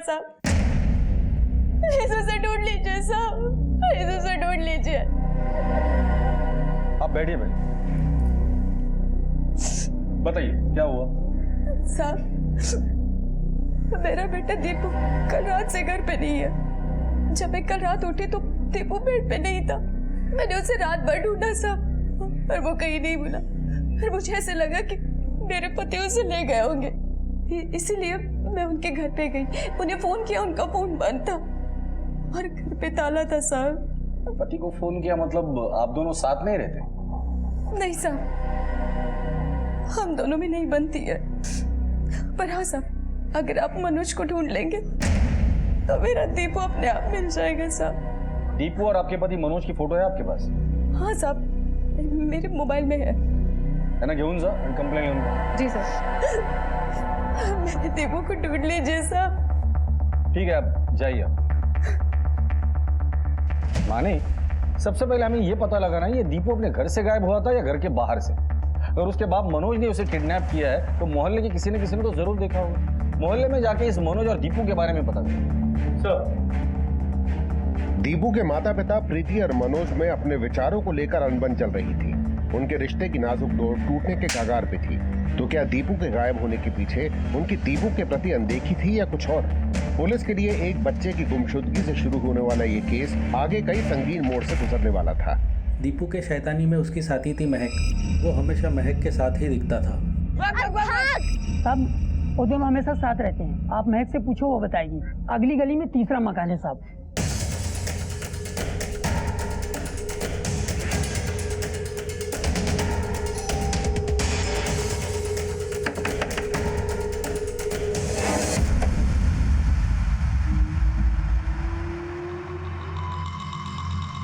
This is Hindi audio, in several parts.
साहब, प्लीज उसे ढूंढ लीजिए साहब, प्लीज उसे ढूंढ लीजिए। आप बैठिए भाई, बताइए क्या हुआ? साहब, मेरा बेटा दीपू कल रात से घर पे नहीं है। जब मैं कल रात उठी तो दीपू बेड पे नहीं था। मैंने उसे रात भर ढूंढा साहब, पर वो कहीं नहीं मिला। फिर मुझे ऐसे लगा कि मेरे पति उसे ले गए होंगे, इसीलिए मैं उनके घर पे गई। उन्हें फोन किया, उनका फोन बंद था और घर पे ताला था साहब। पति को फोन किया मतलब आप दोनों साथ नहीं रहते? नहीं साहब, हम दोनों में नहीं बनती है। पर हाँ साहब, अगर आप मनोज को ढूंढ लेंगे तो मेरा दीपू अपने आप मिल जाएगा साहब। दीपू और आपके पति मनोज की फोटो है आपके पास? हाँ साहब, मेरे मोबाइल में है ना, घेऊन जा आणि कंप्लेंट घेऊन जा। जी सर। मेरे दीपू को ढूंढ लीजिए साहब। ठीक है, आप जाइए। माने, सबसे पहले हमें ये पता लगाना है ये दीपू अपने घर से गायब हुआ था या घर के बाहर से। अगर उसके बाद मनोज ने उसे किडनैप किया है तो मोहल्ले के किसी न किसी ने तो जरूर देखा होगा। मोहल्ले में जाके इस मनोज और दीपू के बारे में पता करें। सर, दीपू के माता पिता प्रीति और मनोज में अपने विचारों को लेकर अनबन चल रही थी। उनके रिश्ते की नाजुक डोर टूटने के कगार पे थी। तो क्या दीपू के गायब होने के पीछे उनकी दीपू के प्रति अनदेखी थी या कुछ और? पुलिस के लिए एक बच्चे की गुमशुदगी से शुरू होने वाला ये केस आगे कई संगीन मोड़ से गुजरने वाला था। दीपू के शैतानी में उसकी साथी थी महक। वो हमेशा महक के साथ ही दिखता था। साहब, वो दोनों हमेशा साथ रहते हैं। आप महक से पूछो, वो बताएगी। अगली गली में तीसरा मकान है साहब।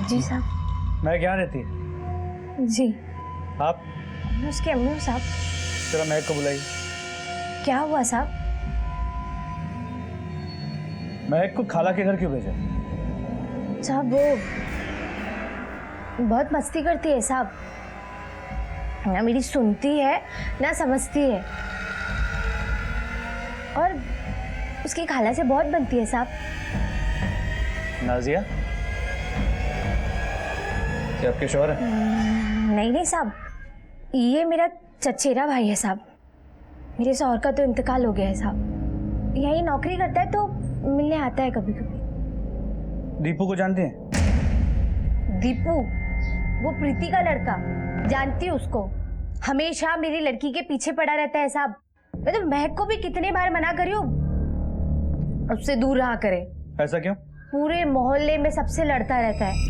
जी साहब। मैं क्या रहती है? जी आप? उसके अम्मी साहब। जरा महक को बुलाइए। क्या हुआ साहब? महक को खाला के घर क्यों भेजा? साहब वो बहुत मस्ती करती है साहब, ना मेरी सुनती है ना समझती है, और उसकी खाला से बहुत बनती है साहब। नाजिया, क्या आपके शौहर है? नहीं साहब, ये मेरा चचेरा भाई है साहब। मेरे शौहर का तो इंतकाल हो गया है साहब। यही नौकरी करता है तो मिलने आता है कभी कभी। दीपू को जानते हैं? दीपू वो प्रीति का लड़का, जानती हूँ उसको। हमेशा मेरी लड़की के पीछे पड़ा रहता है साहब। मैं तो महक को भी कितने बार मना करी हूँ उससे दूर रहा करे। ऐसा क्यों? पूरे मोहल्ले में सबसे लड़ता रहता है।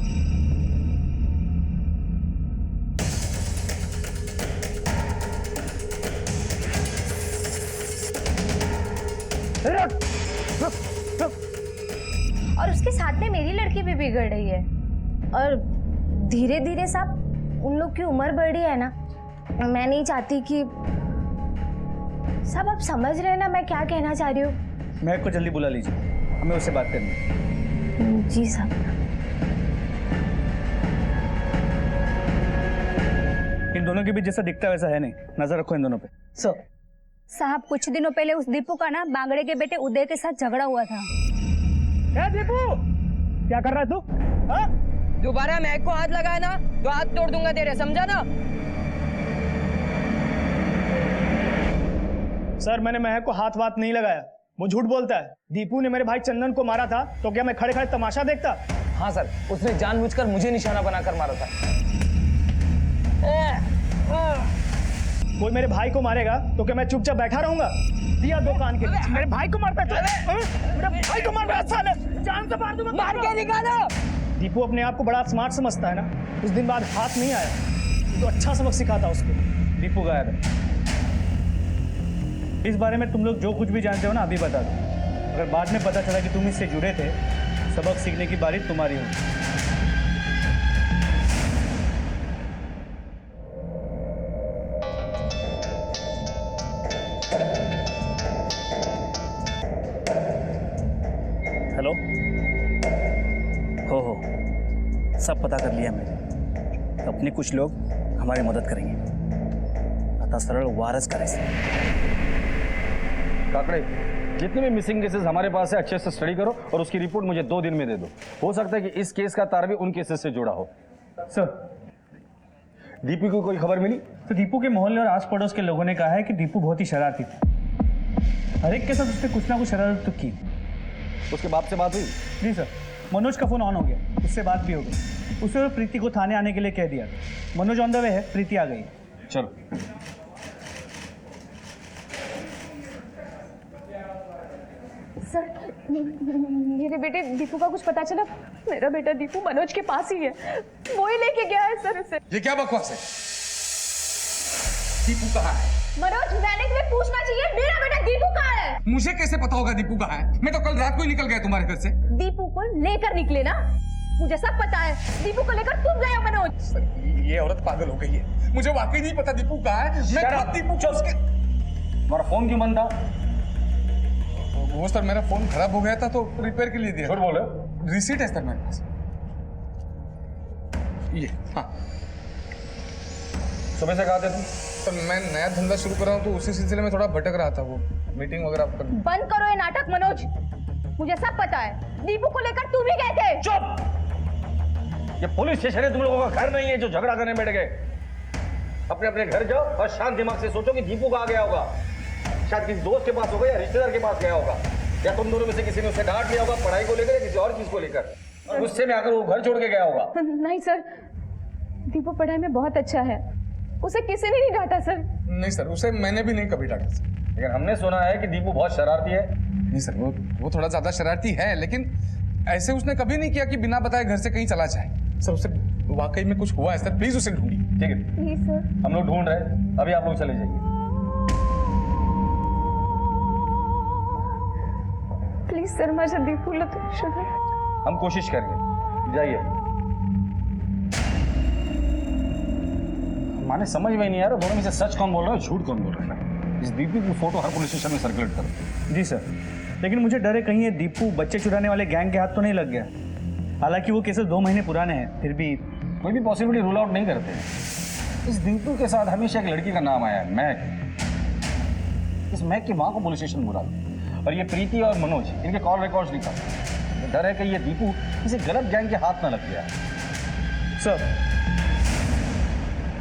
और उसके साथ में मेरी लड़की भी बिगड़ रही है। और धीरे धीरे साहब उन लोग की उम्र बढ़ रही है ना। मैं नहीं चाहती कि सब आप समझ रहे हैं ना मैं क्या कहना चाह रही हूँ। महक को जल्दी बुला लीजिए, हमें उससे बात करनी है। जी साहब। इन दोनों के बीच जैसा दिखता है वैसा है नहीं, नजर रखो इन दोनों पे। सर साहब, कुछ दिनों पहले उस दीपू का ना बांगड़े के बेटे उदय के साथ झगड़ा हुआ था। दीपू, क्या कर रहा है तू? दोबारा महक को हाथ लगाया ना तो हाथ तोड़ दूंगा तेरे, समझा ना? सर, मैंने महक को हाथ वाथ नहीं लगाया, वो झूठ बोलता है। दीपू ने मेरे भाई चंदन को मारा था तो क्या मैं खड़े खड़े तमाशा देखता? हाँ सर, उसने जानबूझकर मुझे निशाना बनाकर मारा था। कोई मेरे भाई को मारेगा तो क्या मैं चुपचाप बैठा रहूंगा? दिया दो कान के। मेरे भाई को मारता है, मेरे भाई को मारता है, साले जान से मार दूंगा। मार के निकालो। दीपू अपने आप को बड़ा स्मार्ट समझता है ना, उस दिन बाद हाथ नहीं आया तो अच्छा सबक सिखाता उसको। दीपू गायब है। इस बारे में तुम लोग जो कुछ भी जानते हो ना अभी बता दो। अगर बाद में पता चला कि तुम इससे जुड़े थे, सबक सीखने की बारी तुम्हारी होगी। हेलो, हो सब पता कर लिया मैंने। अपने कुछ लोग हमारी मदद करेंगे। आता सरळ वारच करायचं। काकडे, जितने भी मिसिंग केसेस हमारे पास है अच्छे से स्टडी करो और उसकी रिपोर्ट मुझे 2 दिन में दे दो। हो सकता है कि इस केस का तार भी उन केसेस से जुड़ा हो। सर, दीपू को कोई खबर मिली? तो दीपू के मोहल्ले और आस पड़ोस के लोगों ने कहा है कि दीपू बहुत ही शरारती था। हर एक के साथ उसने कुछ ना कुछ शरारत तो की। उसके बाप से बात हुई? जी सर, मनोज का फोन ऑन हो गया, उससे बात भी हो गई। उसने प्रीति को थाने आने के लिए कह दिया। मनोज ऑन द वे है, प्रीति आ गई। चलो। सर, मेरे बेटे दीपू का कुछ पता चला? मेरा बेटा दीपू मनोज के पास ही है, वो ही लेके गया है सर उसे। ये क्या बकवास है? दीपू कहाँ है? मनोज, मैंने तुम्हें पूछना चाहिए, मेरा बेटा दीपू कहाँ है? मुझे कैसे पता होगा दीपू कहाँ है? मैं तो कल रात को ही निकल गया तुम्हारे घर से। दीपू को लेकर निकले ना, मुझे सब पता है। दीपू को लेकर तुम गए हो मनोज। ये औरत पागल हो गई है, मुझे वाकई नहीं पता दीपू कहाँ है। मैं खुद दीपू को उसके हमारा फोन क्यों बंद था? वो सर मेरा फोन खराब हो गया था तो रिपेयर के लिए दिया। झूठ बोल रहे हो? रिसीट है सर मेरे पास। ये हाँ सुबह से कहा थे तुम? सर मैं नया धंधा शुरू कर रहा हूँ तो उसी सिलसिले में थोड़ा भटक रहा था, वो मीटिंग वगैरह कर। बंद करो ये नाटक मनोज, मुझे सब पता है। दीपू को लेकर तुम ही गए थे। चुप! ये पुलिस स्टेशन है, तुम लोगों का घर नहीं है जो झगड़ा करने बैठ गए। अपने अपने घर जाओ और शांत दिमाग से सोचो कि दीपू कहाँ गया होगा। शायद किसी दोस्त के पास होगा या रिश्तेदार के पास गया होगा, या तुम दोनों में से किसी ने उसे डांट लिया होगा पढ़ाई को लेकर या किसी और चीज को लेकर। गुस्से में आकर वो घर छोड़ के गया होगा। नहीं सर, दीपू पढ़ाई में बहुत अच्छा है, उसे किसी ने नहीं डांटा सर। नहीं सर, उसे मैंने भी नहीं कभी डांटा सर। लेकिन हमने सुना है कि दीपू बहुत शरारती है। नहीं सर, वो थोड़ा ज्यादा शरारती है, लेकिन ऐसे उसने कभी नहीं किया कि बिना बताए घर से कहीं चला जाए। सर उसे वाकई में कुछ हुआ है सर, प्लीज उसे ढूंढिए। ठीक है, प्लीज सर। हम लोग ढूंढ रहे हैं, अभी आप लोग चले जाइए। प्लीज सर, माझ्या दीपूला तो शोधा। हम कोशिश करेंगे, जाइए। माने समझ में नहीं आ रहा दोनों में से सच कौन बोल रहा है, झूठ कौन बोल रहा है। इस दीपू की फोटो हर पुलिस स्टेशन में सर्कुलेट करो। जी सर, लेकिन मुझे डर है कहीं ये दीपू बच्चे चुराने वाले गैंग के हाथ तो नहीं लग गया। हालांकि वो केसेस 2 महीने पुराने हैं, फिर भी कोई भी पॉसिबिलिटी रूल आउट नहीं करते हैं। इस दीपू के साथ हमेशा एक लड़की का नाम आया है, महक। इस महक की माँ को पुलिस स्टेशन बुला लो, और ये प्रीति और मनोज, इनके कॉल रिकॉर्ड्स निकालो। डर है कि ये दीपू किसी गलत गैंग के हाथ ना लग गया। सर,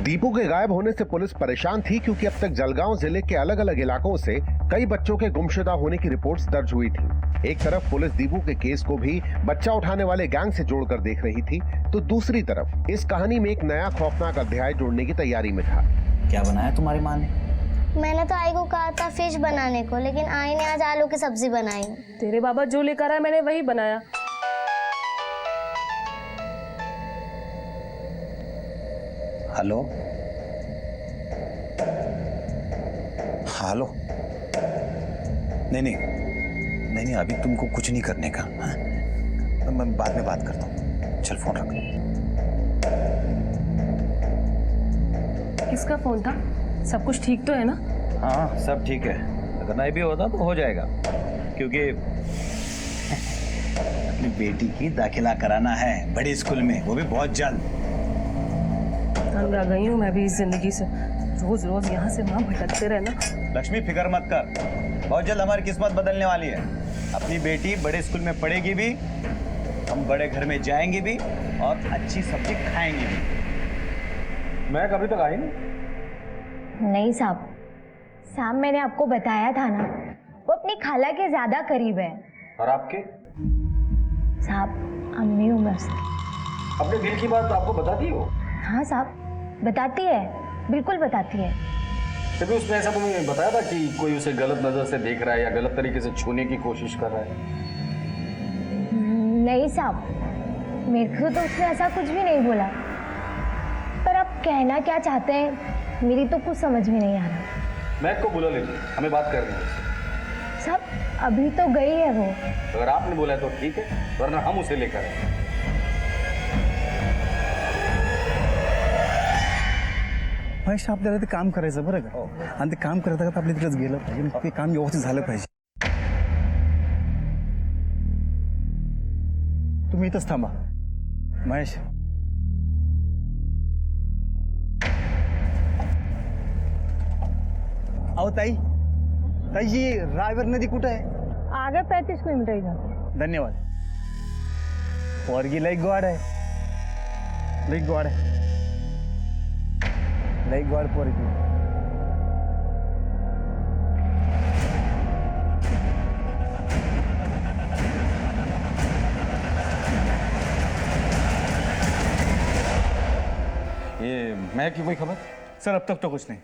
दीपू के गायब होने से पुलिस परेशान थी क्योंकि अब तक जलगांव जिले के अलग अलग इलाकों से कई बच्चों के गुमशुदा होने की रिपोर्ट्स दर्ज हुई थी। एक तरफ पुलिस दीपू के केस को भी बच्चा उठाने वाले गैंग से जोड़कर देख रही थी, तो दूसरी तरफ इस कहानी में एक नया खौफनाक अध्याय जोड़ने की तैयारी में था। क्या बनाया तुम्हारी माँ ने? मैंने तो आई को कहा था फिश बनाने को, लेकिन आई ने आज आलू की सब्जी बनाई। तेरे बाबा जो लेकर आया मैंने वही बनाया। हेलो हेलो, नहीं अभी तुमको कुछ नहीं करने का। हाँ? मैं बाद में बात करता हूँ, चल फोन रख। किसका फोन था? सब कुछ ठीक तो है ना? हाँ सब ठीक है, अगर नहीं भी होता तो हो जाएगा, क्योंकि अपनी बेटी की दाखिला कराना है बड़े स्कूल में, वो भी बहुत जल्द। तंग आ गई हूँ मैं भी इस जिंदगी से, रोज रोज यहाँ से वहाँ भटकते रहना। लक्ष्मी फिक्र मत कर, बहुत जल्द हमारी किस्मत बदलने वाली है। अपनी बेटी बड़े स्कूल में पढ़ेगी भी, हम बड़े घर में जाएंगे भी और अच्छी सब्जी खाएंगे भी। मैं कभी तक आई नहीं साहब, मैंने आपको बताया था ना, वो अपनी खाला के ज्यादा करीब है। और आपके? साहब, अम्मी हूँ मैं उसकी। अपने दिल की बात आपको बताती हो? हाँ साहब, बताती है, बिल्कुल बताती है। कभी उसने ऐसा तुम्हें बताया था कि कोई उसे गलत नजर से देख रहा है या गलत तरीके से छूने की कोशिश कर रहा है? नहीं साहब, मेरे को तो उसने ऐसा कुछ भी नहीं बोला, पर आप कहना क्या चाहते हैं मेरी तो कुछ समझ में नहीं आ रहा। महक को बुला लीजिए, हमें बात करनी है। साहब, अभी तो गई है वो। अगर आपने बोला है तो ठीक है, वरना हम उसे लेकर आए। महेश, आपल्याला ते काम करायचं बरं का, आणि ते काम करता करता आपल्या तिकडेच गेलं पाहिजे, ते काम व्यवस्थित झालं पाहिजे। तुम्ही इथंच थांबा महेश। अहो ताई, ताईजी, रायवर नदी कुठं आहे? आगे 35 किलोमीटर ही जाते हैं। धन्यवाद। पोरगी लई गोड आहे, लई गोड आहे, लई गोड पोरगी। ये महक की कोई खबर? सर अब तक तो कुछ नहीं।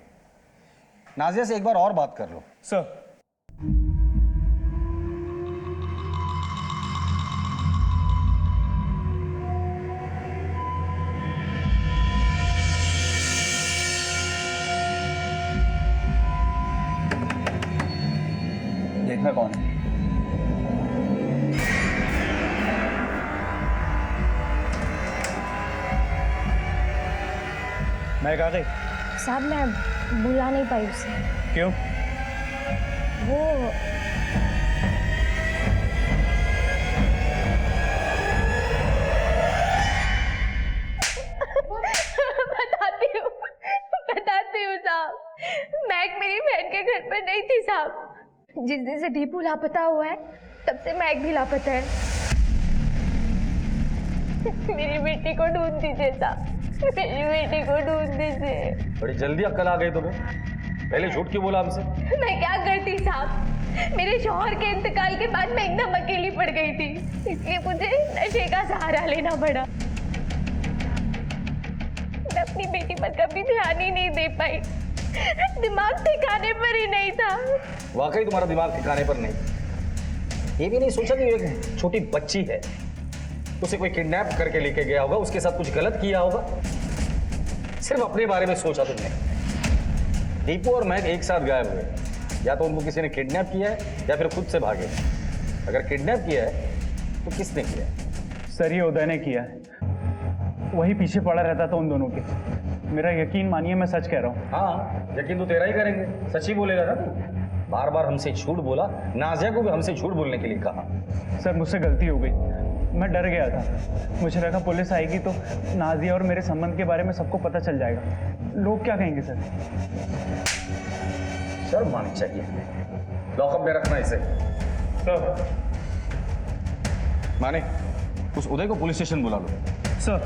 नाजिया से एक बार और बात कर लो। सर देखना कौन है? मैं कहा गई? साहब मैं बुला नहीं पाई उसे। क्यों? वो बताती हूँ साहब, मैक मेरी बहन के घर पर नहीं थी साहब। जिस दिन से दीपू लापता हुआ है तब से मैक भी लापता है। मेरी बेटी को ढूंढ दीजिए साहब, मेरी बेटी को ढूंढ दीजिए। बड़ी जल्दी अक्ल आ गई तुम्हें, पहले झूठ क्यों बोला हमसे? मैं क्या करती साहब, मेरे शौहर के इंतकाल के बाद मैं एकदम अकेली पड़ गई थी, इसलिए मुझे नशे का सहारा लेना पड़ा। मैं अपनी बेटी पर कभी ध्यान ही नहीं दे पाई, दिमाग ठिकाने पर ही नहीं था। वाकई तुम्हारा दिमाग ठिकाने पर नहीं। ये भी नहीं सोचा कि एक छोटी बच्ची है, उसे कोई किडनैप करके लेके गया होगा, उसके साथ कुछ गलत किया होगा। सिर्फ अपने बारे में सोचा तुमने। दीपू और महक एक साथ गायब हुए, या तो उनको किसी ने किडनैप किया है या फिर खुद से भागे। अगर किडनैप किया है तो किसने किया है? सर ये उदय ने किया है, वही पीछे पड़ा रहता था उन दोनों के। मेरा यकीन मानिए, मैं सच कह रहा हूँ। हाँ, यकीन तो तेरा ही करेंगे, सच ही बोलेगा ना तू। बार बार हमसे झूठ बोला, नाजिया को भी हमसे झूठ बोलने के लिए कहा। सर मुझसे गलती हो गई, मैं डर गया था। मुझे लगा पुलिस आएगी तो नाजिया और मेरे संबंध के बारे में सबको पता चल जाएगा। लोग क्या कहेंगे सर? शर्म आनी चाहिए। लॉकअप में रखना इसे। सर। माने, उस उदय को पुलिस स्टेशन बुला लो। सर।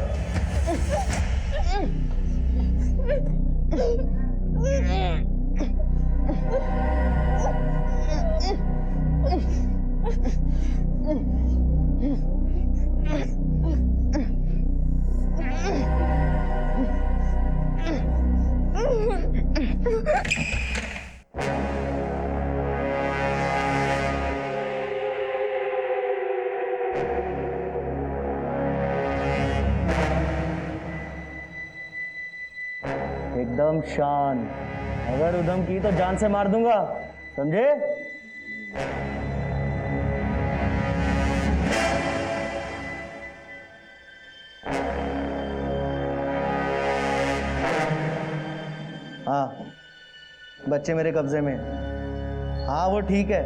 एकदम शांत, अगर उधम की तो जान से मार दूंगा, समझे? हाँ, बच्चे मेरे कब्जे में। हाँ वो ठीक है,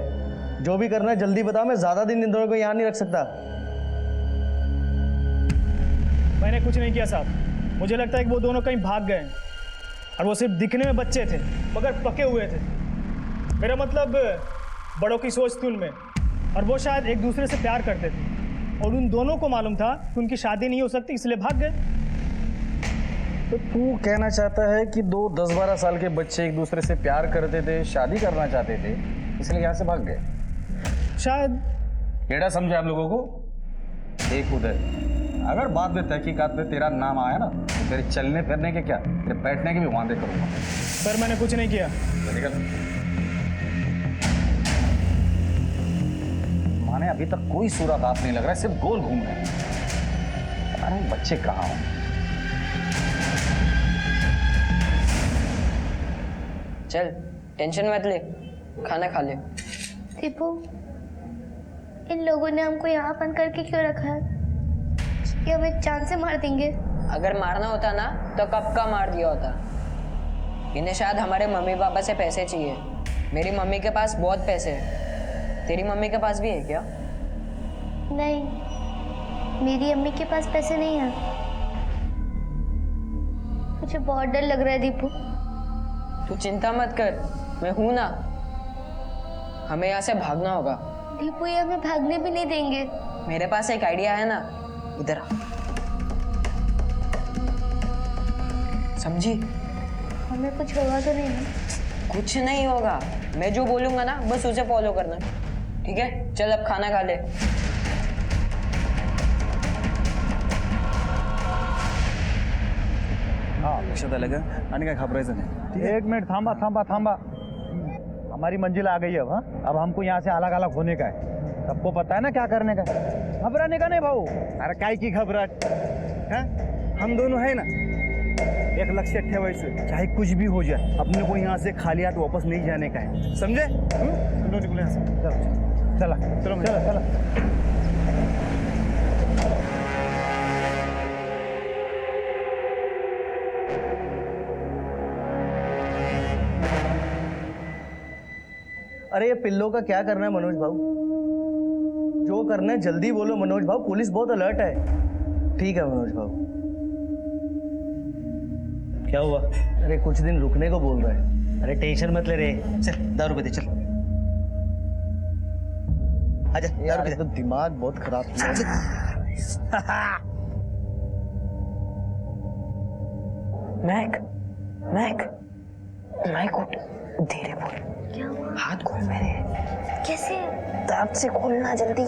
जो भी करना है जल्दी बताओ, मैं ज्यादा दिन इन दोनों को यहाँ नहीं रख सकता। मैंने कुछ नहीं किया साहब, मुझे लगता है कि वो दोनों कहीं भाग गए हैं। और वो सिर्फ दिखने में बच्चे थे मगर पके हुए थे। मेरा मतलब बड़ों की सोच थी उनमें, और वो शायद एक दूसरे से प्यार करते थे और उन दोनों को मालूम था कि उनकी शादी नहीं हो सकती, इसलिए भाग गए। तो तू कहना चाहता है कि दो 10-12 साल के बच्चे एक दूसरे से प्यार करते थे, शादी करना चाहते थे, इसलिए यहाँ से भाग गए? शायद। केड़ा समझा हम लोगों को? एक उदय, अगर बाद में तहकीकात में तेरा नाम आया ना, तो तेरे चलने फिरने के क्या, तेरे बैठने के भी वादे करूंगा। सर मैंने कुछ नहीं किया। माने अभी तक कोई सूरत हाथ नहीं लग रहा है, सिर्फ गोल घूम रहे हैं। अरे बच्चे कहाँ हो? चल टेंशन मत ले, खाना खा ले। दीपू, इन लोगों ने हमको यहाँ बंद करके क्यों रखा है? ये हमें जान से मार देंगे। अगर मारना होता ना तो कब का मार दिया होता। इन्हें शायद हमारे मम्मी पापा से पैसे चाहिए। मेरी मम्मी के पास बहुत पैसे हैं। तेरी मम्मी के पास भी है क्या? नहीं, मेरी अम्मी के पास पैसे नहीं है। मुझे बहुत डर लग रहा है दीपू। तू चिंता मत कर, मैं हूं ना। हमें यहाँ से भागना होगा, दीपू ये हमें भागने भी नहीं देंगे। मेरे पास एक आइडिया है ना, इधर आ। समझी? हमें कुछ होगा तो नहीं ना? कुछ नहीं होगा, मैं जो बोलूंगा ना बस उसे फॉलो करना, ठीक है? चल अब खाना खा ले। लक्षात आलं का? आणि काय घाबरायचं नाही. एक मिनट थांबा थांबा थांबा, हमारी मंजिल आ गई है अब हमको यहाँ से अलग अलग होने का है। सबको पता है ना क्या करने का है, घबराने का नहीं भाऊ। अरे काय की घबराट, हाँ? हम दोनों है ना, एक लक्ष्य ठेवायचं, चाहे कुछ भी हो जाए अपने को यहाँ से खाली हाथ वापस नहीं जाने का है, समझे? चलो निकलो यहाँ से, चला चलो चलो चलो। अरे ये पिल्लों का क्या करना है मनोज भाऊ? जो करना है जल्दी बोलो मनोज भाऊ, पुलिस बहुत अलर्ट है। ठीक है मनोज भाऊ। क्या हुआ? अरे कुछ दिन रुकने को बोल रहा है। अरे टेंशन मत ले रे, चल 10 रुपए दे, चल आजा। 10 रुपए तो दिमाग बहुत खराब है। मैक मैक मैक उठ, धीरे बोल। क्या हुआ? हाथ खोल मेरे। कैसे? दांत से खोलना जल्दी।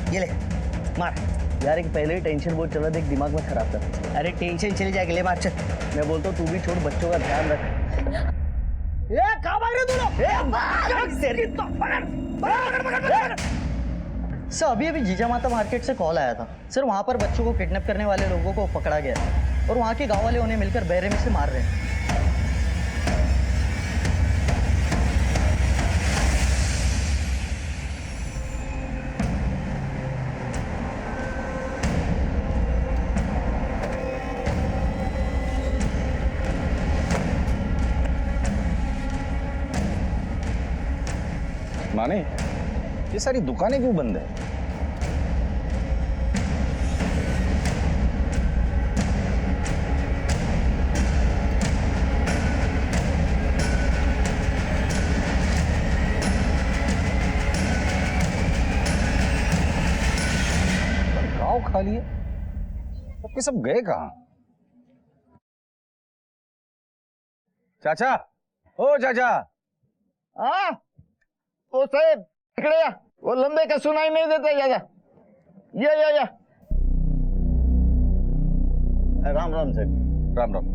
ये ले मार यार, एक पहले ही टेंशन बहुत चला, देख दिमाग में खराब कर। अरे टेंशन चली जाएगी, ले मार चल। मैं बोलता हूँ तू भी छोड़, बच्चों का ध्यान रख। सर अभी जीजा माता मार्केट से कॉल आया था सर, वहाँ पर बच्चों को किडनैप करने वाले लोगों को पकड़ा गया है और वहाँ के गाँव वाले उन्हें मिलकर बेरहमी से मार रहे हैं। माने ये सारी दुकानें क्यों बंद है? गांव खाली है, सबके सब गए कहां? चाचा, ओ चाचा। ओ साहेब इकडे या, वो लंबे का सुनाई नहीं देता ज्यादा। या राम राम साहब। राम राम।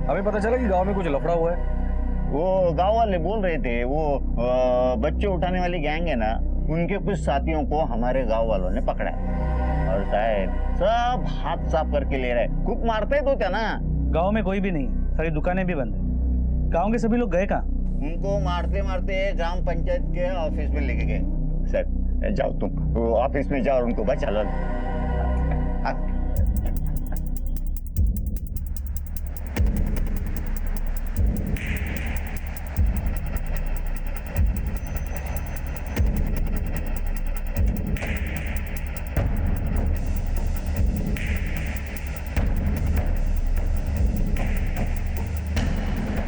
हमें पता चला कि गांव में कुछ लफड़ा हुआ है। वो गांव वाले बोल रहे थे, वो बच्चे उठाने वाली गैंग है ना, उनके कुछ साथियों को हमारे गांव वालों ने पकड़ा है और साहब सब हाथ साफ करके ले रहे। खूब मारते तो क्या ना। गांव में कोई भी नहीं, सारी दुकानें भी बंद है। गांव के सभी लोग गए कहाँ? उनको मारते मारते ग्राम पंचायत के ऑफिस में लेके गए। सर जाओ तुम ऑफिस में जाओ और उनको बचा लो।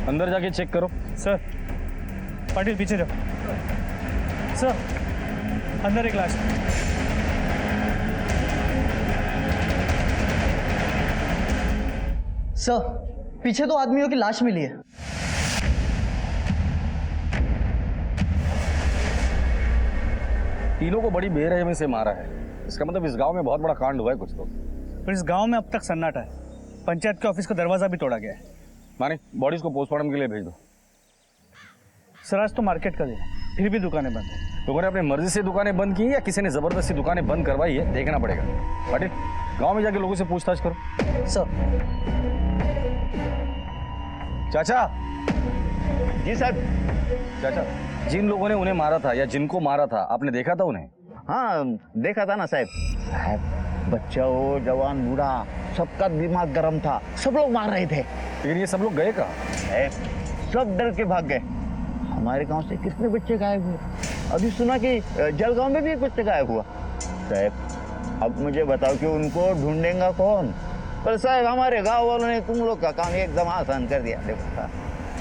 अंदर जाके चेक करो। सर पाटिल पीछे जाओ। सर अंदर एक लाश। सर पीछे 2 आदमियों की लाश मिली है। तीनों को बड़ी बेरहमी से मारा है, इसका मतलब इस गांव में बहुत बड़ा कांड हुआ है कुछ तो। पर इस गांव में अब तक सन्नाटा है, पंचायत के ऑफिस का दरवाजा भी तोड़ा गया है। माने बॉडीज को पोस्टमार्टम के लिए भेज दो। सर आज तो मार्केट का दिन है, फिर भी दुकानें बंद है। लोगों ने अपनी मर्जी से दुकानें बंद की या किसी ने जबरदस्ती दुकानें बंद करवाई है, देखना पड़ेगा। पाटिल गांव में जाके लोगों से पूछताछ करो। सर। चाचा। जी साहब। चाचा जिन लोगों ने उन्हें मारा था या जिनको मारा था आपने देखा था उन्हें? हाँ देखा था ना साहब। बच्चा हो जवान बूढ़ा सबका दिमाग गर्म था, सब लोग मार रहे थे। लेकिन ये सब लोग गए कहाँ? सब डर के भाग गए। हमारे गांव से कितने बच्चे गायब हुए? अभी सुना कि जलगांव में भी एक बच्चा गायब हुआ। साहब अब मुझे बताओ कि उनको ढूंढेगा कौन? पर साहब हमारे गांव वालों ने तुम लोग का काम एकदम आसान कर दिया। देखो,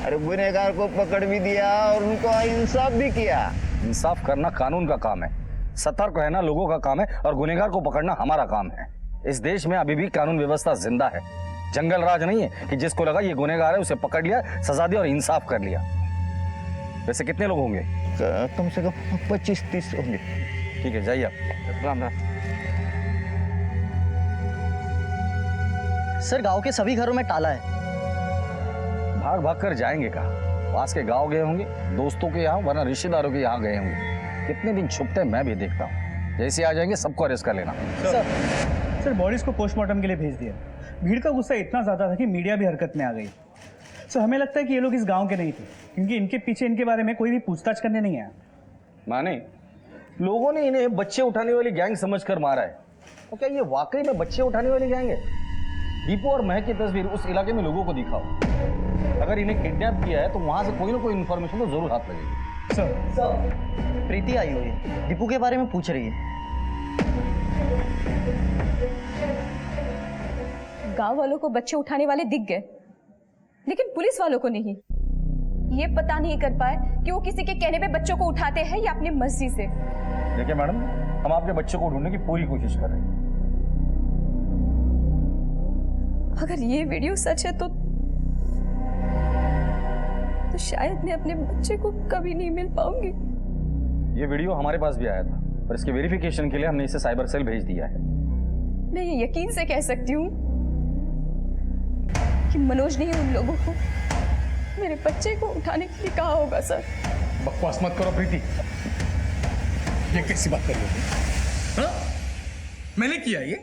अरे गुनहगार को पकड़ भी दिया और उनको इंसाफ भी किया। इंसाफ करना कानून का काम है, सतर्क रहना लोगों का काम है, और गुनहगार को पकड़ना हमारा काम है। इस देश में अभी भी कानून व्यवस्था जिंदा है। जंगल राज नहीं है कि जिसको लगा ये गुनहगार है उसे पकड़ लिया, सजा दी और इंसाफ कर लिया। वैसे कितने लोग होंगे? कम से कम 25-30 होंगे। ठीक है, जाइए आप। राम राम। सर गांव के सभी घरों में ताला है। भाग भाग कर जाएंगे कहाँ? पास के गांव गए होंगे, दोस्तों के यहाँ, वरना रिश्तेदारों के यहाँ गए होंगे। कितने दिन छुपते हैं मैं भी देखता हूँ। जैसे आ जाएंगे सबको अरेस्ट कर लेना। सर बॉडीज को पोस्टमार्टम के लिए भेज दिया। भीड़ का गुस्सा इतना ज़्यादा था कि मीडिया भी हरकत में आ गई। सर हमें लगता है कि ये लोग इस गांव के नहीं थे, क्योंकि इनके पीछे इनके बारे में कोई भी पूछताछ करने नहीं आया। माने लोगों ने इन्हें बच्चे उठाने वाली गैंग समझकर मारा है। तो क्या ये वाकई में बच्चे उठाने वाली गैंग है? दीपू और महक की तस्वीर उस इलाके में लोगों को दिखाओ। अगर इन्हें किडनैप किया है तो वहां से कोई ना कोई इन्फॉर्मेशन तो जरूर हाथ लगेगी। सर प्रीति आई हुई है, दीपू के बारे में पूछ रही है। गांव वालों को बच्चे उठाने वाले दिख गए, लेकिन पुलिस वालों को नहीं। ये पता नहीं कर पाए कि वो किसी के कहने पे बच्चों को उठाते हैं या अपनी मर्जी से। देखिए मैडम, हम आपके बच्चे को ढूंढने की पूरी कोशिश कर रहे हैं। अगर ये वीडियो सच है तो शायद मैं अपने बच्चे को कभी नहीं मिल पाऊंगी। ये वीडियो हमारे पास भी आया था, पर इसके वेरिफिकेशन के लिए हमने इसे साइबर सेल भेज दिया है। मैं ये यकीन से कह सकती हूँ कि मनोज ने उन लोगों को मेरे बच्चे को उठाने के लिए कहा होगा। सर बकवास मत करो प्रीति, ये कैसी बात कर रही हो? हाँ? मैंने किया ये?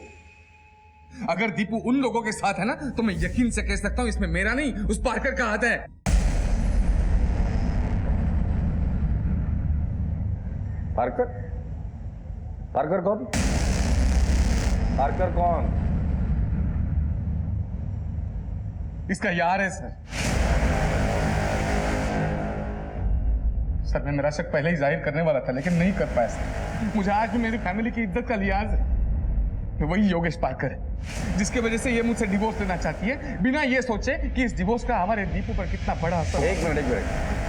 अगर दीपू उन लोगों के साथ है ना तो मैं यकीन से कह सकता हूं इसमें मेरा नहीं उस पार्कर का हाथ है। पार्कर? पार्कर कौन? पार्कर कौन? इसका यार है सर। सर मैं मेरा शक पहले ही जाहिर करने वाला था लेकिन नहीं कर पाया सर। मुझे आज भी मेरी फैमिली की इज्जत का लिहाज है। वही योगेश पार्कर है जिसकी वजह से ये मुझसे डिवोर्स लेना चाहती है, बिना ये सोचे कि इस डिवोर्स का हमारे दीपू पर कितना बड़ा असर। एक मिनट,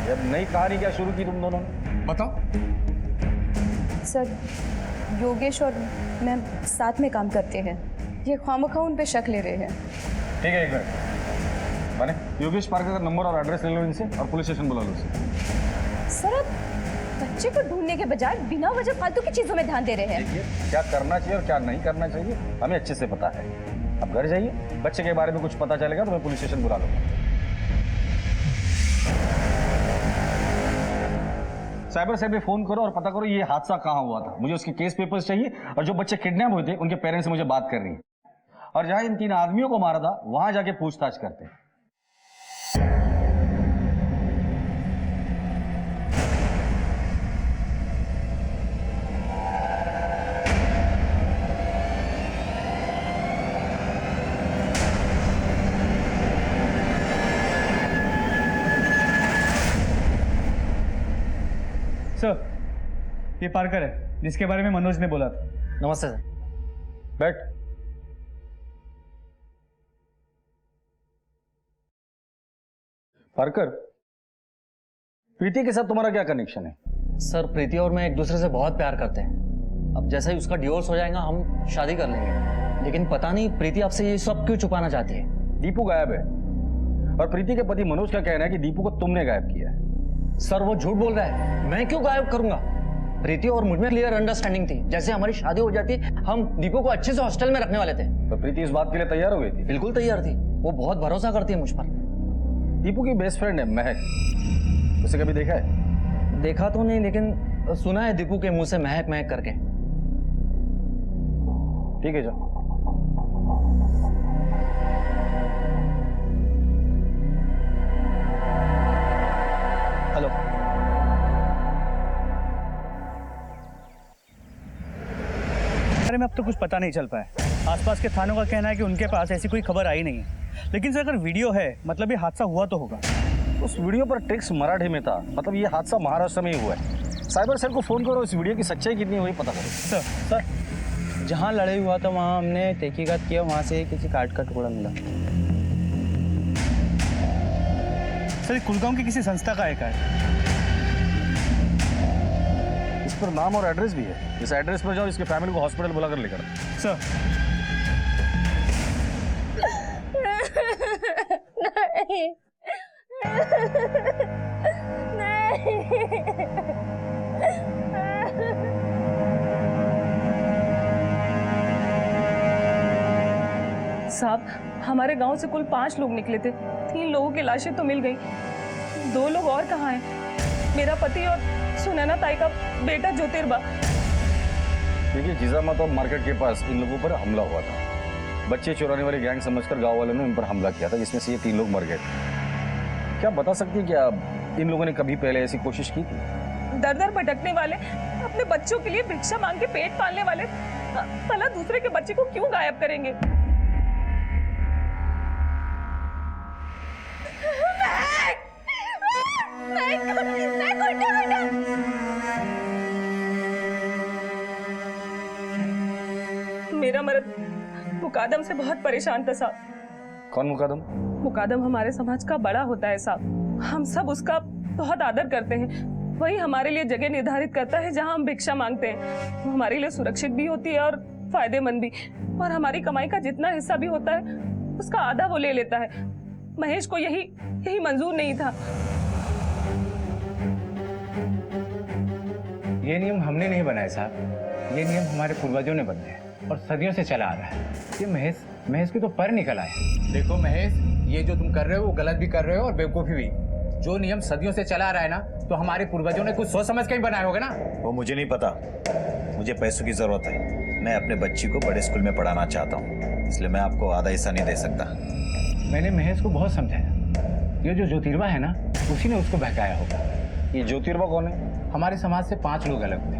जब नई कहानी क्या शुरू की तुम दोनों ने? बताओ। सर योगेश और मैं साथ में काम करते हैं, ये ख्वामखा उन पे शक ले रहे हैं। ठीक है, एक मिनट। माने योगेश पार्कर का नंबर और एड्रेस ले लो इनसे और पुलिस स्टेशन बुला लो उसे। सर आप बच्चे को ढूंढने के बजाय बिना वजह फालतू की चीजों में ध्यान दे रहे हैं। देखिए क्या करना चाहिए और क्या नहीं करना चाहिए हमें अच्छे से पता है। अब घर जाइए, बच्चे के बारे में कुछ पता चलेगा तो मैं पुलिस स्टेशन बुला लूंगा। साइबर सेल पे फोन करो और पता करो ये हादसा कहाँ हुआ था। मुझे उसके केस पेपर्स चाहिए और जो बच्चे किडनैप हुए थे उनके पेरेंट्स से मुझे बात करनी है। और जहां इन 3 आदमियों को मारा था वहां जाके पूछताछ करते हैं। सर ये पार्कर है जिसके बारे में मनोज ने बोला था। नमस्ते सर। बैठ। पार्कर, प्रीति के साथ तुम्हारा क्या कनेक्शन है? सर प्रीति और मैं एक दूसरे से बहुत प्यार करते हैं। अब जैसा ही उसका डिवोर्स हो जाएगा हम शादी कर लेंगे। लेकिन पता नहीं प्रीति आपसे ये सब क्यों छुपाना चाहती है। दीपू गायब है और प्रीति के पति मनोज का कहना है कि दीपू को तुमने गायब किया है। सर वो झूठ बोल रहा है, मैं क्यों गायब करूंगा? प्रीति और मुझ में क्लियर अंडरस्टैंडिंग थी, जैसे हमारी शादी हो जाती हम दीपू को अच्छे से हॉस्टल में रखने वाले थे। तो प्रीति इस बात के लिए तैयार हो गई थी? बिल्कुल तैयार थी, वो बहुत भरोसा करती है मुझ पर। दीपू की बेस्ट फ्रेंड है महक, उसे कभी देखा है? देखा तो नहीं, लेकिन सुना है दीपू के मुंह से महक महक करके। ठीक है जाओ। हेलो। बारे में अब तो कुछ पता नहीं चल पाया। आसपास के थानों का कहना है कि उनके पास ऐसी कोई खबर आई नहीं है, लेकिन सर अगर वीडियो है मतलब ये हादसा हुआ तो होगा। उस वीडियो पर टेक्स्ट मराठी में था, मतलब ये हादसा महाराष्ट्र में ही हुआ है। साइबर सेल को फोन करो, इस वीडियो की सच्चाई कितनी हुई पता करो। सर जहाँ लड़ाई हुआ था वहाँ हमने तहकीकात किया, वहाँ से किसी कार्ड का टुकड़ा मिला। सर कुलगांव की किसी संस्था का एक है, इस पर नाम और एड्रेस भी है। इस एड्रेस पर जाओ, इसके फैमिली को हॉस्पिटल बुलाकर लेकर। सर नहीं साहब, हमारे गांव से कुल 5 लोग निकले थे। 3 लोगों की लाशें तो मिल गई, 2 लोग और कहाँ हैं? मेरा पति और सुनैना ताई का बेटा ज्योतिर्बा। देखिए, जिजामाता मार्केट के पास इन लोगों पर हमला हुआ था। बच्चे चुराने वाली गैंग समझकर गांव वालों ने इन पर हमला किया था, जिसमें से ये 3 लोग मर गए। क्या बता सकती है क्या इन लोगों ने कभी पहले ऐसी कोशिश की थी? दर दर भटकने वाले, अपने बच्चों के लिए भिक्षा मांग के पेट पालने वाले, भला दूसरे के बच्चे को क्यों गायब करेंगे? मेरा मर्द मुकादम से बहुत परेशान था साहब। कौन मुकादम? मुकादम हमारे समाज का बड़ा होता है साहब, हम सब उसका बहुत आदर करते हैं। वही हमारे लिए जगह निर्धारित करता है जहां हम भिक्षा मांगते हैं। वो हमारे लिए सुरक्षित भी होती है और फायदेमंद भी, और हमारी कमाई का जितना हिस्सा भी होता है उसका आधा वो ले लेता है। महेश को यही मंजूर नहीं था। ये नियम हमने नहीं बनाए साहब, ये नियम हमारे पूर्वजों ने बनाए और सदियों से चला आ रहा है। ये महेश की तो पर निकल आया। देखो महेश, ये जो तुम कर रहे हो वो गलत भी कर रहे हो और बेवकूफ़ी भी। जो नियम सदियों से चला आ रहा है ना, तो हमारे पूर्वजों ने कुछ सोच समझ के ही बनाए होंगे ना। वो मुझे नहीं पता, मुझे पैसों की जरूरत है। मैं अपने बच्ची को बड़े स्कूल में पढ़ाना चाहता हूँ, इसलिए मैं आपको आधा हिस्सा नहीं दे सकता। मैंने महेश को बहुत समझाया, ये जो ज्योतिर्बा है ना, उसी ने उसको बहकाया होगा। ये ज्योतिर्बा कौन है? हमारे समाज से 5 लोग अलग हुए,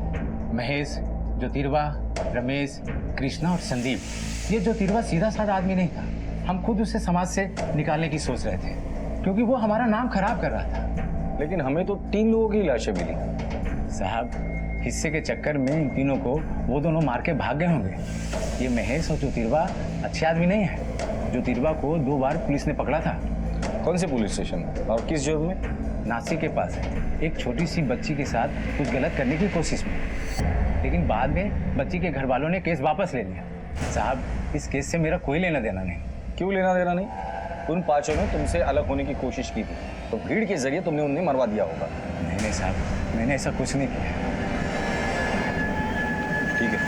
महेश, ज्योतिर्बा, रमेश, कृष्णा और संदीप। ये ज्योतिर्बा सीधा साधा आदमी नहीं था, हम खुद उसे समाज से निकालने की सोच रहे थे, क्योंकि वो हमारा नाम खराब कर रहा था। लेकिन हमें तो 3 लोगों की लाशें मिली साहब। हिस्से के चक्कर में इन तीनों को वो दोनों मार के भाग गए होंगे। ये महेश और ज्योतिर्बा अच्छे आदमी नहीं है। ज्योतिर्बा को 2 बार पुलिस ने पकड़ा था। कौन से पुलिस स्टेशन और किस जुर्म में? नासिक के पास है, एक छोटी सी बच्ची के साथ कुछ गलत करने की कोशिश में, लेकिन बाद में बच्ची के घर वालों ने केस वापस ले लिया। साहब, इस केस से मेरा कोई लेना देना नहीं। क्यों लेना देना नहीं? उन 5 ने तुमसे अलग होने की कोशिश की थी, तो भीड़ के जरिए तुमने उन्हें मरवा दिया होगा। नहीं साहब, मैंने ऐसा कुछ नहीं किया। ठीक है।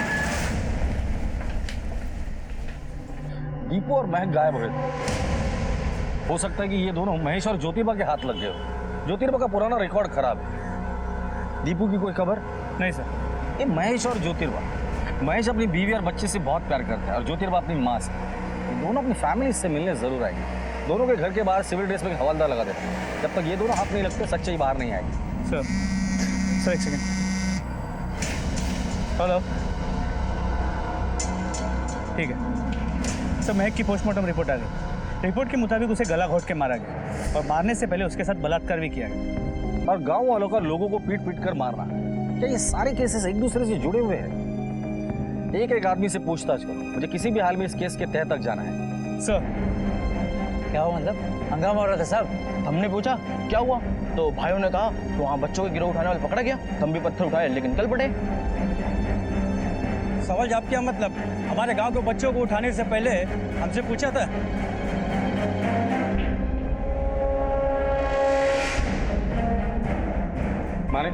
दीपू और महक गायब हुए थे। हो सकता है कि ये दोनों महेश और ज्योतिर्बा के हाथ लग गए हो। ज्योतिर्बा का पुराना रिकॉर्ड खराब है। दीपू की कोई खबर? नहीं सर। ये महेश और ज्योतिर्बा, महेश अपनी बीवी और बच्चे से बहुत प्यार करता है और ज्योतिर्बा अपनी माँ से। ये दोनों अपनी फैमिली से मिलने जरूर आएंगे। दोनों के घर के बाहर सिविल ड्रेस में हवलदार लगा देते हैं। जब तक ये दोनों हाथ नहीं लगते, सच्चाई बाहर नहीं आएगी। सर एक सेकेंड। हेलो, ठीक है सर। महक की पोस्टमार्टम रिपोर्ट आ गई। रिपोर्ट के मुताबिक उसे गला घोट के मारा गया और मारने से पहले उसके साथ बलात्कार भी किया गया। और गांव वालों का लोगों को पीट पीट कर मारना, क्या ये सारे केसेस एक दूसरे से जुड़े हुए हैं? एक एक आदमी से पूछताछ करो, मुझे किसी भी हाल में इस केस के तह तक जाना है। सर क्या हुआ? मतलब हंगामा हो रहा था साहब। हमने पूछा क्या हुआ, तो भाइयों ने कहा तो वहाँ बच्चों के गिरोह उठाने वाले पकड़ा गया। हम भी पत्थर उठाए लेकिन निकल पड़े। सवाल जवाब क्या मतलब? हमारे गांव के बच्चों को उठाने से पहले हमसे पूछा था। माने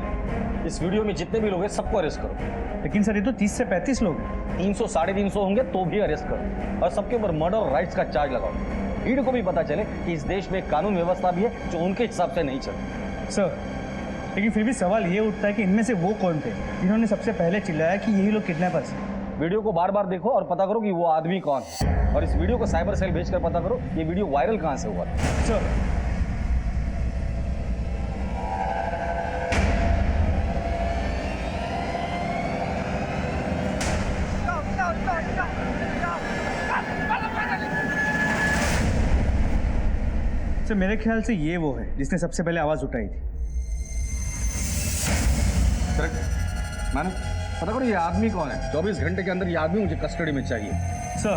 इस वीडियो में जितने भी लोग हैं सबको अरेस्ट करो। लेकिन सर ये तो 30 से 35 लोग हैं। 300 साढ़े 300 होंगे तो भी अरेस्ट करो और सबके ऊपर मर्डर और राइट्स का चार्ज लगाओ। भीड़ को भी पता चले कि इस देश में कानून व्यवस्था भी है जो उनके हिसाब से नहीं चलती। सर लेकिन फिर भी सवाल ये उठता है कि इनमें से वो कौन थे जिन्होंने सबसे पहले चिल्लाया कि यही लोग किडनैपर्स हैं? वीडियो को बार बार देखो और पता करो कि वो आदमी कौन है, और इस वीडियो को साइबर सेल भेजकर पता करो ये वीडियो वायरल कहां से हुआ। सर सर मेरे ख्याल से ये वो है जिसने सबसे पहले आवाज उठाई थी। करेक्ट। मैंने पता करो ये आदमी कौन है। 24 घंटे के अंदर ये आदमी मुझे कस्टडी में चाहिए। सर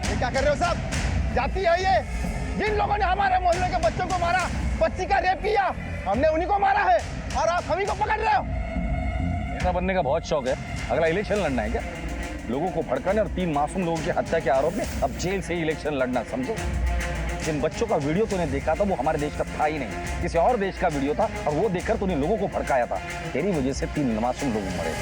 ये क्या कर रहे हो साहब? जाती है ये जिन लोगों ने हमारे मोहल्ले के बच्चों को मारा, बच्ची का रेप किया, हमने उन्हीं को मारा है और आप सभी को पकड़ रहे हो। नेता बनने का बहुत शौक है। अगला इलेक्शन लड़ना है क्या? लोगों को भड़काने और 3 मासूम लोगों की हत्या के आरोप में अब जेल से ही इलेक्शन लड़ना, समझो? जिन बच्चों का वीडियो तूने देखा था वो हमारे देश का था ही नहीं, किसी और देश का वीडियो था और वो देखकर तूने लोगों को भड़काया था। तेरी वजह से 3 मासूम लोग मरे।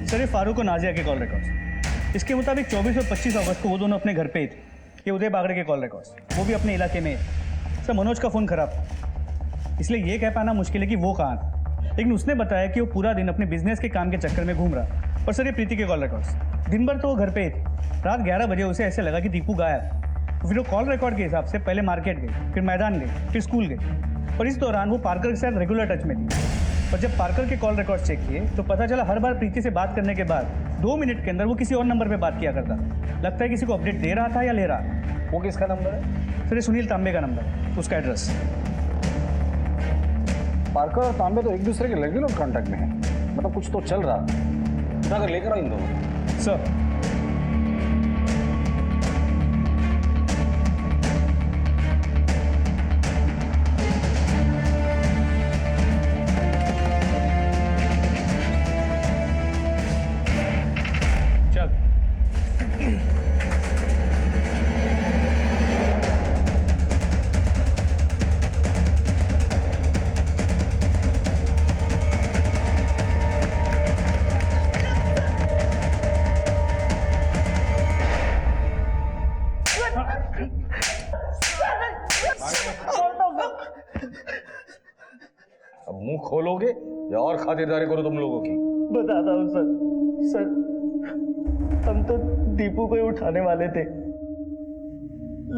सर ये फारूक और नाजिया के कॉल रिकॉर्ड्स। इसके मुताबिक 24 और 25 अगस्त को वो दोनों अपने घर पे ही थे। ये उदय बागड़े के कॉल रिकॉर्ड्स, वो भी अपने इलाके में है। सर मनोज का फ़ोन खराब था, इसलिए ये कह पाना मुश्किल है कि वो कहाँ था, लेकिन उसने बताया कि वो पूरा दिन अपने बिजनेस के काम के चक्कर में घूम रहा। और सर ये प्रीति के कॉल रिकॉर्ड्स, दिन भर तो वो घर पे ही थे। रात 11 बजे उसे ऐसे लगा कि दीपू गायब। तो फिर वो कॉल रिकॉर्ड के हिसाब से पहले मार्केट गई, फिर मैदान गई, फिर स्कूल गई। और इस दौरान वो पार्कर के साथ रेगुलर टच में थी। और जब पार्कर के कॉल रिकॉर्ड चेक किए तो पता चला हर बार प्रीति से बात करने के बाद 2 मिनट के अंदर वो किसी और नंबर पे बात किया करता। लगता है किसी को अपडेट दे रहा था या ले रहा था। वो किसका नंबर है? सर ये सुनील तांबे का नंबर है, उसका एड्रेस। पार्कर और तांबे तो एक दूसरे के रेगुलर कांटेक्ट में है, मतलब कुछ तो चल रहा है। उठाकर लेकर आओ इन दोनों। सर अब मुंह खोलोगे या और खातिरदारी करो तुम लोगों की? बताता हूँ सर। सर हम तो दीपू को ही उठाने वाले थे,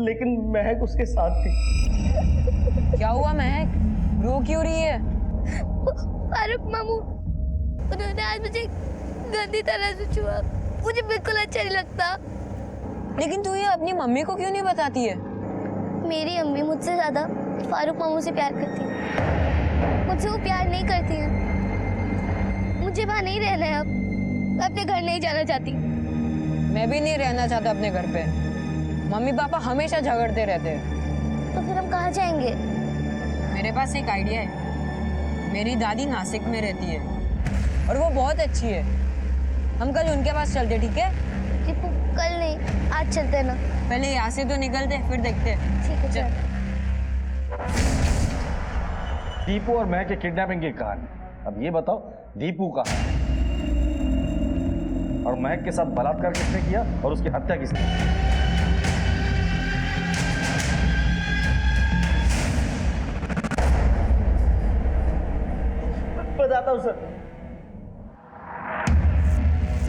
लेकिन महक उसके साथ थी। क्या हुआ महक, रो क्यों रही है? फारूक मामू, उन्होंने आज मुझे गंदी तरह से छुआ, मुझे बिल्कुल अच्छा नहीं लगता। लेकिन तू ये अपनी मम्मी को क्यों नहीं बताती है? मेरी अम्मी मुझसे ज्यादा फारूक मामू से प्यार करती है, मुझसे वो प्यार नहीं करती है। मुझे वहाँ नहीं रहना है अब, मैं अपने घर नहीं जाना चाहती। मैं भी नहीं रहना चाहता अपने घर पे। मम्मी पापा हमेशा झगड़ते रहते हैं। तो फिर हम कहाँ जाएंगे? मेरे पास एक आइडिया है। मेरी दादी नासिक में रहती है और वो बहुत अच्छी है। हम कल उनके पास चलते, ठीक है? दीपू कल नहीं, आज चलते हैं ना। पहले यहाँ से तो निकलते, फिर देखते हैं। ठीक है चल। दीपू और मैं के किडनैपिंग की कहानी। अब ये बताओ दीपू कहाँ है और महक के साथ बलात्कार किसने किया और उसकी हत्या किसने की? बताता हूँ सर।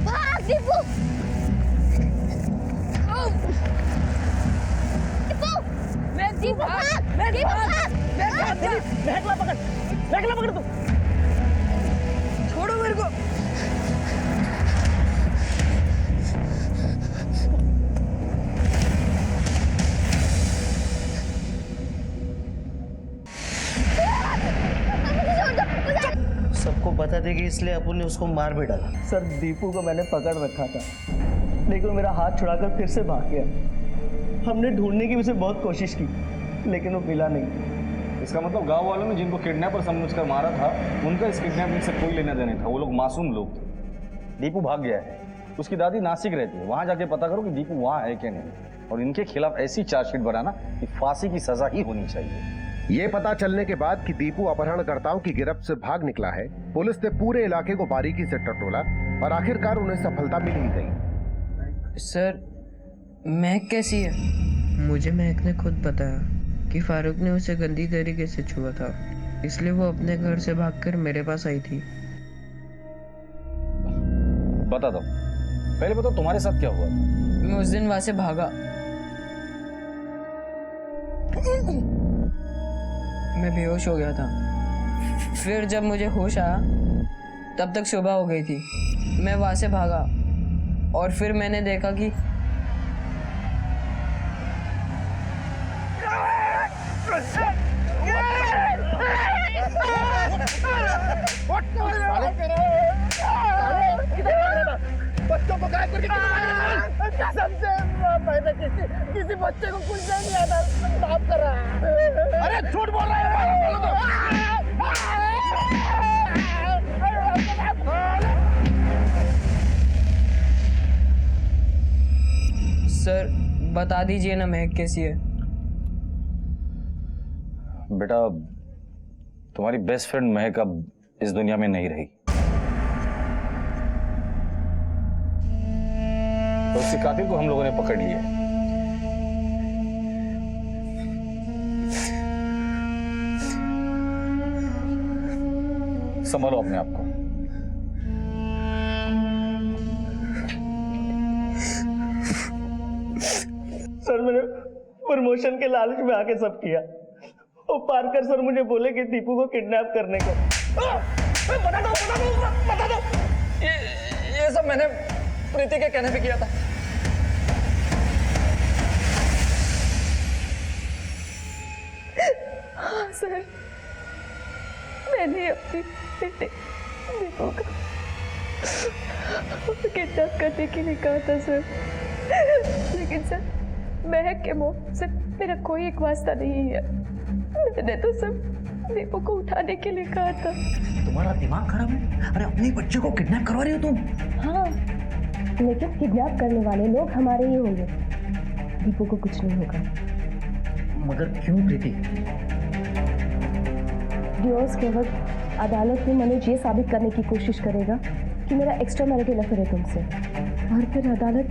भाग दीपू! दीपू भाग! दीपू भाग! महकला पकड़ तू। छोड़ो मेरे को। सबको पता थी कि इसलिए अपन ने उसको मार भी डाला। सर दीपू को मैंने पकड़ रखा था, लेकिन मेरा हाथ छुड़ाकर फिर से भाग गया। हमने ढूंढने की उसे बहुत कोशिश की, लेकिन वो मिला नहीं। इसका मतलब गांव वालों ने जिनको किडनैपर समझकर मारा था उनका इस किडनैपिंग से कोई लेना देना था। वो लोग मासूम लोग थे। दीपू भाग गया है, उसकी दादी नासिक रहती है, वहां जाके पता करो कि दीपू वहां है कि नहीं, और इनके खिलाफ ऐसी चार्जशीट बनाना कि फांसी की सजा ही होनी चाहिए। ये पता चलने के बाद कि दीपू अपहरणकर्ताओं की गिरफ्त से भाग निकला है, पुलिस ने पूरे इलाके को बारीकी से टटोला और आखिरकार उन्हें सफलता मिल ही गई। सर महक कैसी है? मुझे महक ने खुद बताया कि फारूक ने उसे गंदी तरीके से छुआ था, इसलिए वो अपने घर से भागकर मेरे पास आई थी। बता दो, पहले बताओ तुम्हारे साथ क्या हुआ? मैं उस दिन वहां से भागा। मैं बेहोश हो गया था। फिर जब मुझे होश आया तब तक सुबह हो गई थी। मैं वहां से भागा और फिर मैंने देखा कि बच्चों को गायब करके कसम से मैंने किसी बच्चे को कुछ नहीं आता, माफ कर रहा है। अरे झूठ बोल रहा है। सर बता दीजिए ना महक कैसी है। बेटा, तुम्हारी बेस्ट फ्रेंड महक अब इस दुनिया में नहीं रही। तो उसी कातिल को हम लोगों ने पकड़ लिया। संभालो अपने आप को। सर मैंने प्रमोशन के लालच में आके सब किया। और पारकर सर मुझे बोले कि दीपू को किडनैप करने को। बता दो। ये सब मैंने प्रीति के कहने पे किया था। हाँ सर, मैंने अपने बेटे दीपू का किडनैप करने के लिए कहा था सर, लेकिन सर महक के मुंह से मेरा कोई एक वास्ता नहीं है। मैंने तो सब दीपू को उठाने के लिए कहा था। तुम्हारा दिमाग खराब है? अरे अपने बच्चे को किडनैप करवा रही हो तुम? हाँ, लेकिन किडनैप करने वाले लोग हमारे ही होंगे। दीपू को कुछ नहीं होगा। मगर क्यों प्रीति? डिवोर्स के वक्त अदालत में मनोज ये साबित करने की कोशिश करेगा कि मेरा एक्स्ट्रा मैरिटल अफेयर है तुमसे, और फिर अदालत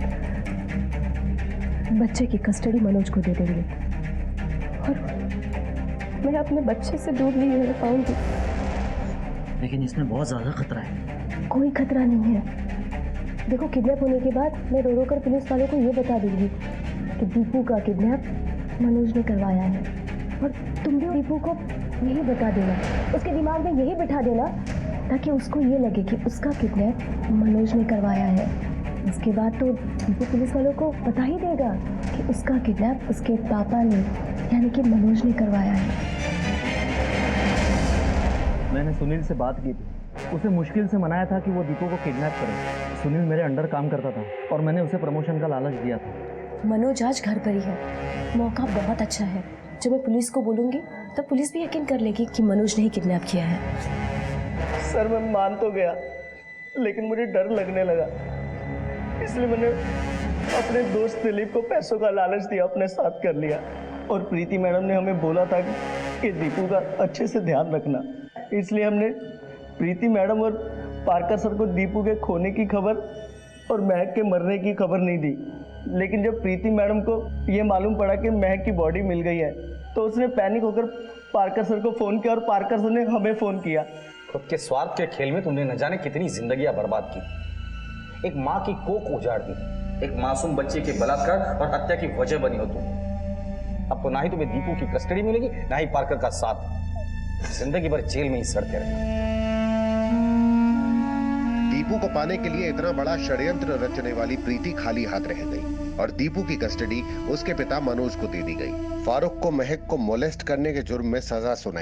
बच्चे की कस्टडी मनोज को दे देंगे और मैं अपने बच्चे से दूर नहीं रह पाऊंगी। लेकिन इसमें बहुत ज्यादा खतरा है। कोई खतरा नहीं है। देखो, किडनैप होने के बाद मैं रो रो कर पुलिस वालों को ये बता दूंगी कि दीपू का किडनैप मनोज ने करवाया है, और तुम भी दीपू को यही बता देना, उसके दिमाग में यही बिठा देना, ताकि उसको ये लगे कि उसका किडनैप मनोज ने करवाया है। इसके बाद तो दीपू पुलिस वालों को बता ही देगा कि उसका किडनैप उसके पापा ने, यानी कि मनोज ने करवाया है। मैंने सुनील से बात की थी, उसे मुश्किल से मनाया था कि वो दीपू को किडनैप करे। सुनील मेरे अंडर काम करता था और मैंने उसे प्रमोशन का लालच दिया था। मनोज आज घर पर ही है, मौका बहुत अच्छा है। जब मैं पुलिस को बोलूँगी तो पुलिस भी यकीन कर लेगी कि मनोज ने ही किडनैप किया है। सर मैं मान तो गया, लेकिन मुझे डर लगने लगा, इसलिए मैंने अपने दोस्त दिलीप को पैसों का लालच दिया, अपने साथ कर लिया। और प्रीति मैडम ने हमें बोला था कि दीपू का अच्छे से ध्यान रखना, इसलिए हमने प्रीति मैडम और पारकर सर को दीपू के खोने की खबर और महक के मरने की खबर नहीं दी। लेकिन जब प्रीति मैडम को ये मालूम पड़ा कि महक की बॉडी मिल गई है, तो उसने पैनिक होकर पारकर सर को फ़ोन किया और पारकर सर ने हमें फ़ोन किया। खुद के स्वार्थ के खेल में तुमने न जाने कितनी जिंदगियां बर्बाद की। एक माँ की कोख उजाड़ दी, एक मासूम बच्चे के बलात्कार और हत्या की वजह बनी हो तुम। अब तो ना ही तुम्हें दीपू की कस्टडी मिलेगी, ना ही पारकर का साथ। जिंदगी भर जेल में ही सड़ते रहना। दीपू को पाने के लिए इतना बड़ा षड्यंत्र रचने वाली प्रीति खाली हाथ रह गई और दीपू की कस्टडी उसके पिता मनोज को दे दी गई। फारूक को महक को मोलेस्ट करने के जुर्म में सजा सुनाई।